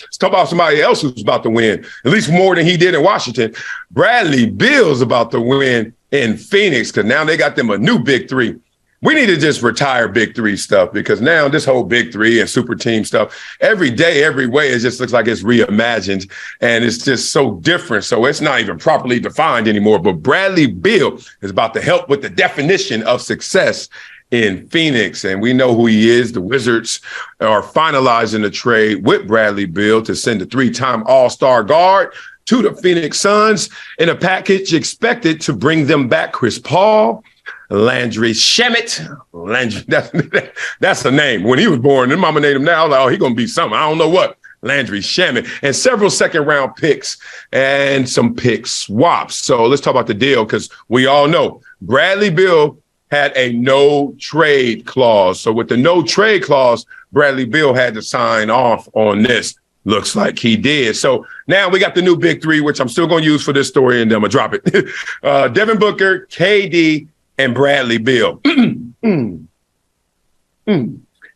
Let's talk about somebody else who's about to win, at least more than he did in Washington. Bradley Beal's about to win in Phoenix because now they got them a new big three. We need to just retire big three stuff because now this whole big three and super team stuff, every day, every way, it just looks like it's reimagined and it's just so different. So it's not even properly defined anymore. But Bradley Beal is about to help with the definition of success in Phoenix. And we know who he is. The Wizards are finalizing the trade with Bradley Beal to send a 3-time All-Star guard to the Phoenix Suns in a package expected to bring them back Chris Paul, Landry Shamet. That's a name. When he was born, their mama named him now. I was like, oh, he's going to be something. I don't know what. Landry Shamet. And several second-round picks and some pick swaps. So let's talk about the deal because we all know Bradley Beal had a no-trade clause. So with the no-trade clause, Bradley Beal had to sign off on this. Looks like he did. So now we got the new big three, which I'm still going to use for this story, and then I'm going to drop it. Devin Booker, KD, and Bradley Beal.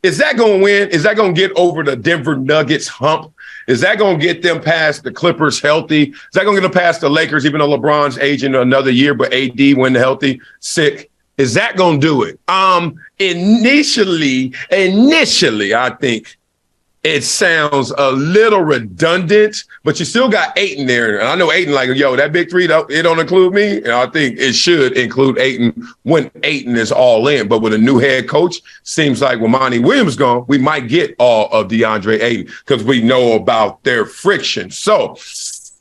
Is that going to win? Is that going to get over the Denver Nuggets hump? Is that going to get them past the Clippers healthy? Is that going to get them past the Lakers, even though LeBron's aging another year, but AD when healthy, sick? Is that going to do it? Initially, I think it sounds a little redundant, but you still got Ayton there. And I know Ayton like, yo, that big three, it don't include me. And I think it should include Ayton when Ayton is all in. But with a new head coach, seems like when Monty Williams gone, we might get all of DeAndre Ayton because we know about their friction. So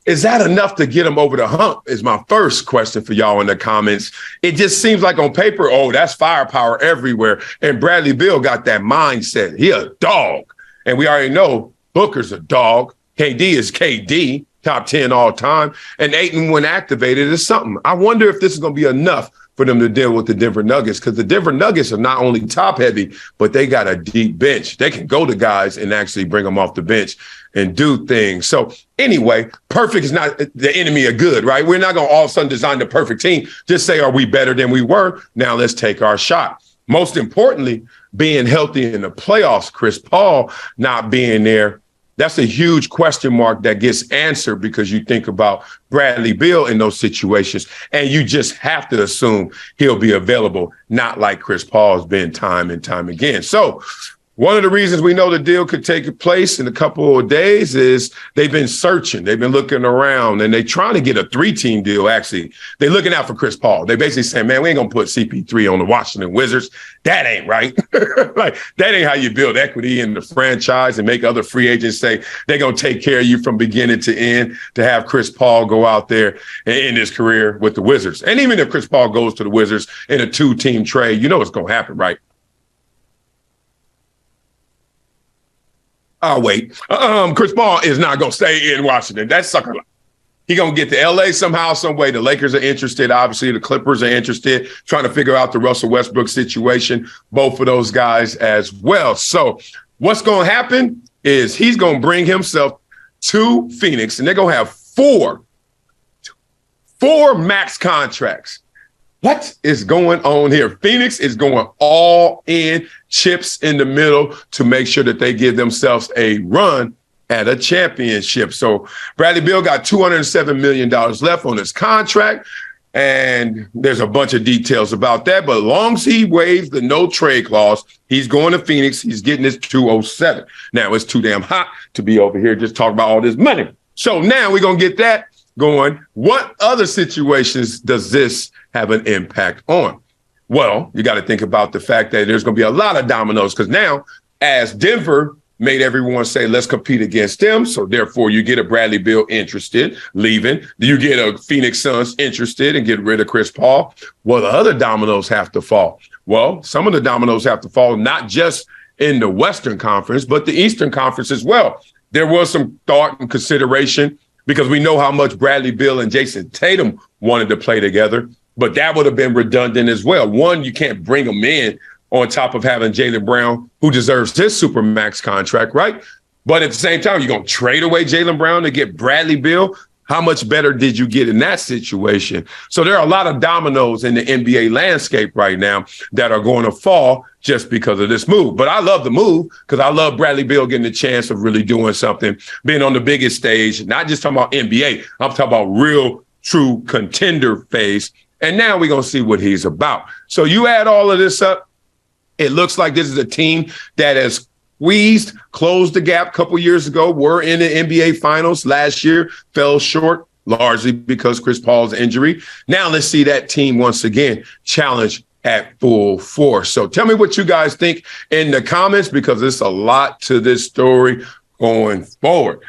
is that enough to get him over the hump is my first question for y'all in the comments. It just seems like on paper, oh, that's firepower everywhere. And Bradley Beal got that mindset. He a dog. And we already know Booker's a dog. KD is KD, top 10 all time. And Ayton, when activated, is something. I wonder if this is going to be enough for them to deal with the Denver Nuggets because the Denver Nuggets are not only top heavy, but they got a deep bench. They can go to guys and actually bring them off the bench and do things. So anyway, perfect is not the enemy of good, right? We're not going to all of a sudden design the perfect team. Just say, are we better than we were? Now let's take our shot. Most importantly, being healthy in the playoffs, Chris Paul not being there, that's a huge question mark that gets answered because you think about Bradley Beal in those situations, and you just have to assume he'll be available, not like Chris Paul's been time and time again. So one of the reasons we know the deal could take place in a couple of days is they've been searching. They've been looking around, and they're trying to get a 3-team deal, actually. They're looking out for Chris Paul. They basically saying, man, we ain't going to put CP3 on the Washington Wizards. That ain't right. Like, that ain't how you build equity in the franchise and make other free agents say they're going to take care of you from beginning to end to have Chris Paul go out there and end his career with the Wizards. And even if Chris Paul goes to the Wizards in a 2-team trade, you know what's going to happen, right? I'll wait. Chris Paul is not going to stay in Washington. That's sucker life. He's going to get to L.A. somehow, some way. The Lakers are interested. Obviously, the Clippers are interested, trying to figure out the Russell Westbrook situation, both of those guys as well. So what's going to happen is he's going to bring himself to Phoenix, and they're going to have four max contracts. What is going on here? Phoenix is going all in, chips in the middle to make sure that they give themselves a run at a championship. So Bradley Beal got $207 million left on his contract, and there's a bunch of details about that. But as long as he waives the no trade clause, he's going to Phoenix. He's getting his 207. Now, it's too damn hot to be over here just talking about all this money. So now we're going to get that going. What other situations does this have an impact on? Well, you got to think about the fact that there's going to be a lot of dominoes because now, as Denver made everyone say, let's compete against them, so therefore you get a Bradley Beal interested, leaving. You get a Phoenix Suns interested and get rid of Chris Paul. Well, the other dominoes have to fall. Well, some of the dominoes have to fall, not just in the Western Conference, but the Eastern Conference as well. There was some thought and consideration because we know how much Bradley Beal and Jason Tatum wanted to play together. But that would have been redundant as well. One, you can't bring them in on top of having Jaylen Brown, who deserves his supermax contract, right? But at the same time, you're going to trade away Jaylen Brown to get Bradley Beal. How much better did you get in that situation? So there are a lot of dominoes in the NBA landscape right now that are going to fall just because of this move. But I love the move because I love Bradley Beal getting the chance of really doing something, being on the biggest stage, not just talking about NBA. I'm talking about real, true contender phase. And now we're going to see what he's about. So you add all of this up, it looks like this is a team that has squeezed, closed the gap a couple years ago, were in the NBA Finals last year, fell short, largely because Chris Paul's injury. Now let's see that team once again challenge at full force. So tell me what you guys think in the comments, because there's a lot to this story going forward.